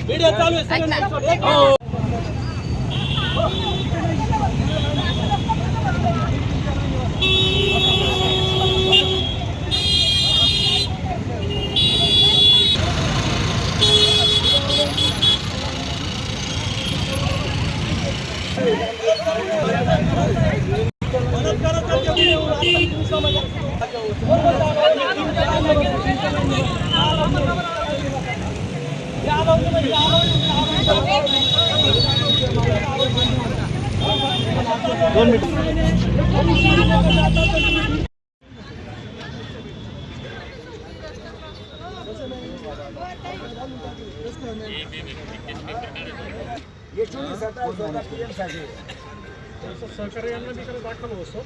Media चालू आहे सहकार्यांना मी त्याला दाखवलं असतो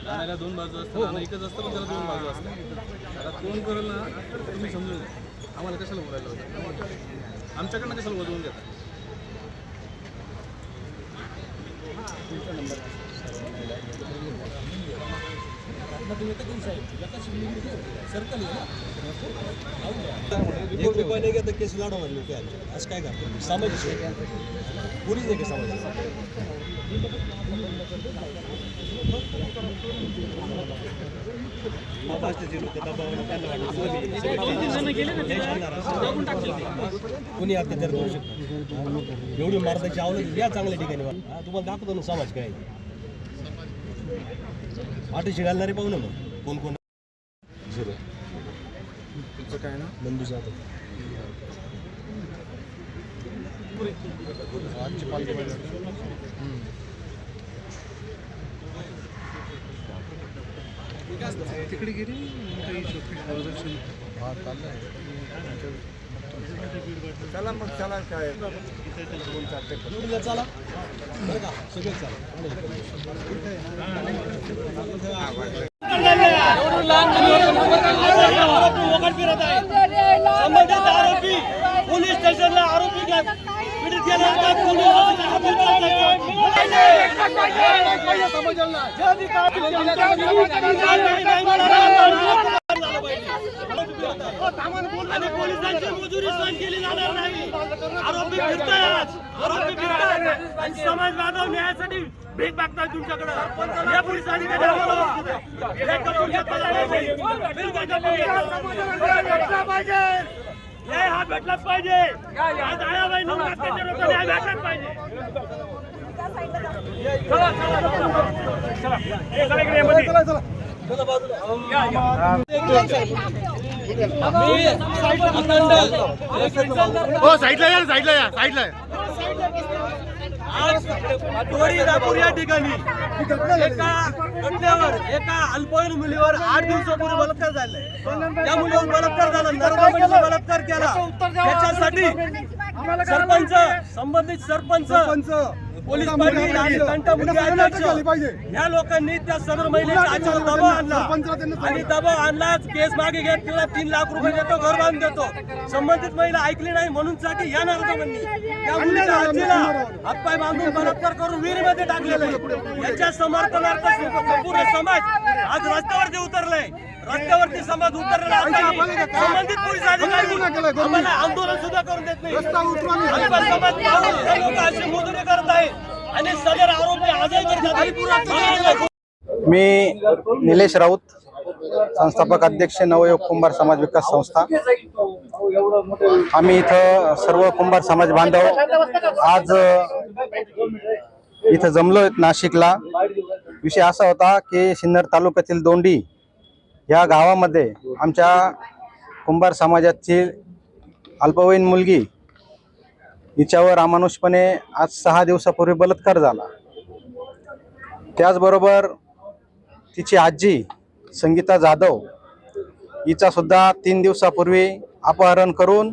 नाण्याला दोन बाजू असतात एकच असतं पण त्याला दोन बाजू असतात. आता कोण करेल ना तुम्ही समजून घ्या. आम्हाला कशाला बोलायला होतं आमच्याकडनं कशाला वजवून घेतात. एक रुपया नाही घेता केस लढवणार लोक असं काय करतो सामाजिक पुरीच आहे का सामाजिक कोणी अत्याचार करू शकतो. एवढी मारण्याची आवड या चांगल्या ठिकाणी तुम्हाला दाखवतो ना समाज काय आठशे घालणारे पाहू ना मग कोण कोण तुमचं काय ना बंधू जातो तिकडे गेली चला मग चला काय चला बरं का सगळे संबंधित आरोपी पोलीस स्टेशनला आरोपी आणि पोलिसांची मजुरी सहन केली जाणार नाही. आरोपी फिरतायत आणि समाज बांधव न्यायासाठी भीक मागतात तुमच्याकडे. या पोलीस अधिकारी न्याय हा भेटलाच पाहिजे. आज आळाबाई नवरात्रीच्या लोकांना न्याय भेटलाच पाहिजे. साईडला या साईडला या साईडला आज रापूर या ठिकाणी एका घटनेवर एका अल्पवयीन मुलीवर 8 दिवसापूर्वी बलात्कार झालाय. त्या मुलीवर बलात्कार झाला, नरमाईचा बलात्कार केला. त्याच्यासाठी सरपंच संबंधित सरपंच पोलीस पाटील आणि तंटामुखी अध्यक्ष या लोकांनी त्या सदर महिलेच्या आचरण दबाव आणला आणि दबाव आणलाच. केस मागे घेत तिला 3 लाख रुपये देतो, घर बांधून देतो. संबंधित महिला ऐकली नाही म्हणून साठी या नारदांनी त्या मुलीच्या आजीला हातपाय बांधून बलात्कार करून विहिरीमध्ये टाकलेलं आहे. याच्या समर्थनार्थ संपूर्ण समाज आज रस्त्यावरती उतरलाय. रस्त्यावरती समाज उतरलेला संबंधित पोलीस अधिकारी आम्हाला आंदोलन सुद्धा करून देत नाही. लोक अशी मोजणी करत आहे आणि सदर आरोपी आजही. मी निलेश राऊत, संस्थापक अध्यक्ष नवयुग कुंभार समाज विकास संस्था. आम्ही इथं सर्व कुंभार समाज बांधव आज इथं जमलो आहेत नाशिकला. विषय असा होता की सिन्नर तालुक्यातील दोंडी या गावामध्ये आमच्या कुंभार समाजाची अल्पवयीन मुलगी हिच्यावर अमानुषपणे आज 6 दिवसापूर्वी बलात्कार झाला. त्याचबरोबर तिची आजी संगीता जाधव हिचा सुद्धा 3 दिवसापूर्वी अपहरण करून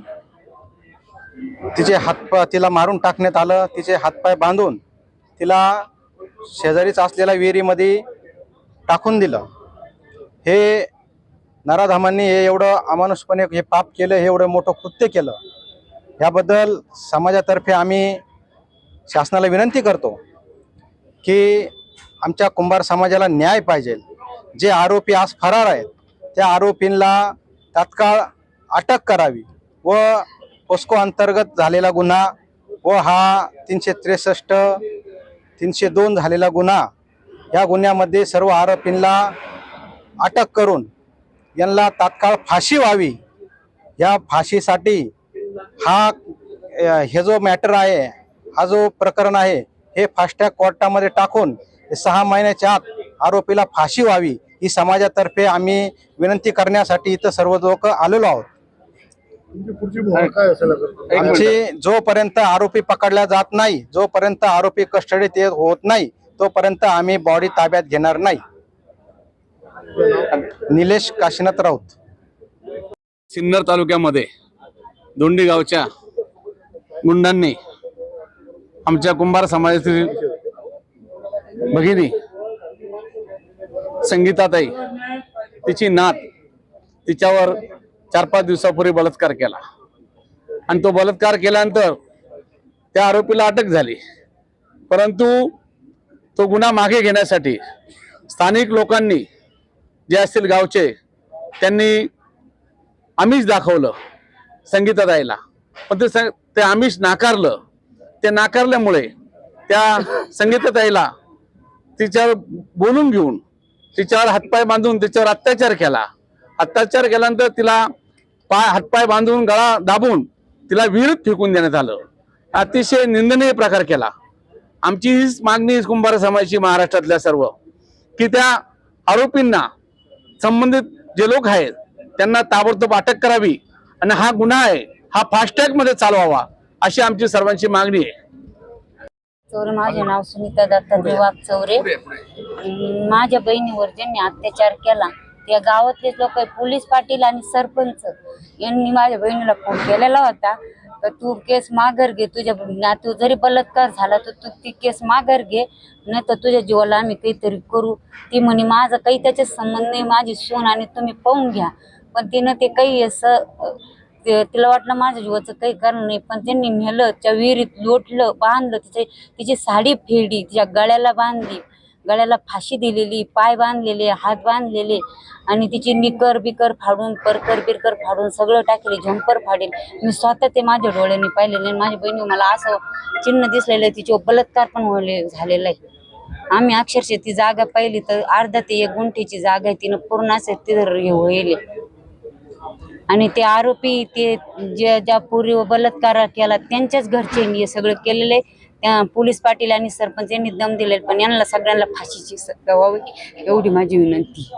तिला मारून टाकण्यात आलं. तिचे हातपाय बांधून तिला शेजारीच असलेल्या विहिरीमध्ये टाकून दिलं. हे नराधामांनी हे एवढं अमानुषपणे हे पाप केलं, हे एवढं मोठं कृत्य केलं. याबद्दल समाजातर्फे आम्ही शासनाला विनंती करतो की आमच्या कुंभार समाजाला न्याय पाहिजे. जे आरोपी आज फरार आहेत त्या आरोपींना तात्काळ अटक करावी व पोस्को अंतर्गत झालेला गुन्हा व हा 363 302 झालेला गुन्हा, या गुन्ह्यामध्ये सर्व आरोपींना अटक करून यांना तात्काळ फाशी व्हावी. या फाशीसाठी हे जो मॅटर आहे, हा जो प्रकरण आहे, हे फास्ट ट्रॅक कोर्टामध्ये टाकून 6 महिन्याच्या आत आरोपीला फाशी व्हावी ही समाजातर्फे आम्ही विनंती करण्यासाठी इथं सर्व लोक आलेलो आहोत. आमची जोपर्यंत आरोपी पकडला जात नाही, जोपर्यंत आरोपी कस्टडीत होत नाही, तोपर्यंत आम्ही बॉडी ताब्यात घेणार नाही. निलेश काशीनाथ राऊत. सिन्नर तालुक्यामध्ये दोंडी गावच्या गुंडांनी आमच्या कुंभार समाजातील भगिनी संगीताताई, तिची नात, तिच्यावर 4-5 दिवसापूर्वी बलात्कार केला आणि तो बलात्कार केल्यानंतर त्या आरोपीला अटक झाली. परंतु तो गुन्हा मागे घेण्यासाठी स्थानिक लोकांनी जे असतील गावचे, त्यांनी आमिष दाखवलं संगीताताईला, पण ते आमिष नाकारलं. ते नाकारल्यामुळे त्या संगीताताईला तिच्यावर बोलून घेऊन तिच्यावर हातपाय बांधून तिच्यावर अत्याचार केला. अत्याचार केल्यानंतर तिला हातपाय बांधून गळा दाबून तिला विहिरीत फेकून देण्यात आलं. अतिशय निंदनीय प्रकार केला. आमची हीच मागणी कुंभार समाजाची महाराष्ट्रातल्या सर्व, की त्या आरोपींना, संबंधित जे लोक आहेत त्यांना ताबडतोब अटक करावी आणि हा गुन्हा आहे हा फास्ट ट्रॅक मध्ये चालवावा, अशी आमची सर्वांची मागणी आहे. माझे नाव सुनीता दत्तात्रय वाघचौरे. माझ्या बहिणीवर ज्यांनी अत्याचार केला त्या गावातलेच लोक, पोलीस पाटील आणि सरपंच यांनी माझ्या बहिणीला फोन केलेला होता तर तू केस माघार घे, तुझ्या तू जरी बलात्कार झाला तर तू ती केस माघार घे, नाही तर तुझ्या जीवाला आम्ही काहीतरी करू. ती म्हणे माझा काही त्याच्यात संबंध नाही, माझी सून आणि तुम्ही पाहून घ्या. पण तिनं ते काही असं तिला वाटलं माझ्या जीवाचं काही कारण नाही, पण त्यांनी नेलं, त्या विहिरीत लोटलं, बांधलं, तिची साडी फेडी, तिच्या गळ्याला बांधली, गळ्याला फाशी दिलेली, पाय बांधलेले, हात बांधलेले आणि तिची निकर बिकर फाडून, परकर फाडून सगळं टाकले, झंपर फाडेल. मी स्वतः ते माझ्या डोळ्यांनी पाहिलेले. माझ्या बहिणी मला असं चिन्ह दिसलेलं आहे, तिच्यावर बलात्कार पण झालेला आहे. आम्ही अक्षरशः ती जागा पाहिली तर अर्धा ते 1 गुंठेची जागा आहे, तिनं पूर्ण असं तिथं हे होईल. आणि ते आरोपी ते ज्या पूर्वी बलात्कार केला त्यांच्याच घरच्यांनी हे सगळं केलेलं आहे. त्या पोलीस पाटील आणि सरपंच यांनी दम दिले, पण यांना सगळ्यांना फाशीची सजा व्हावी एवढी माझी विनंती.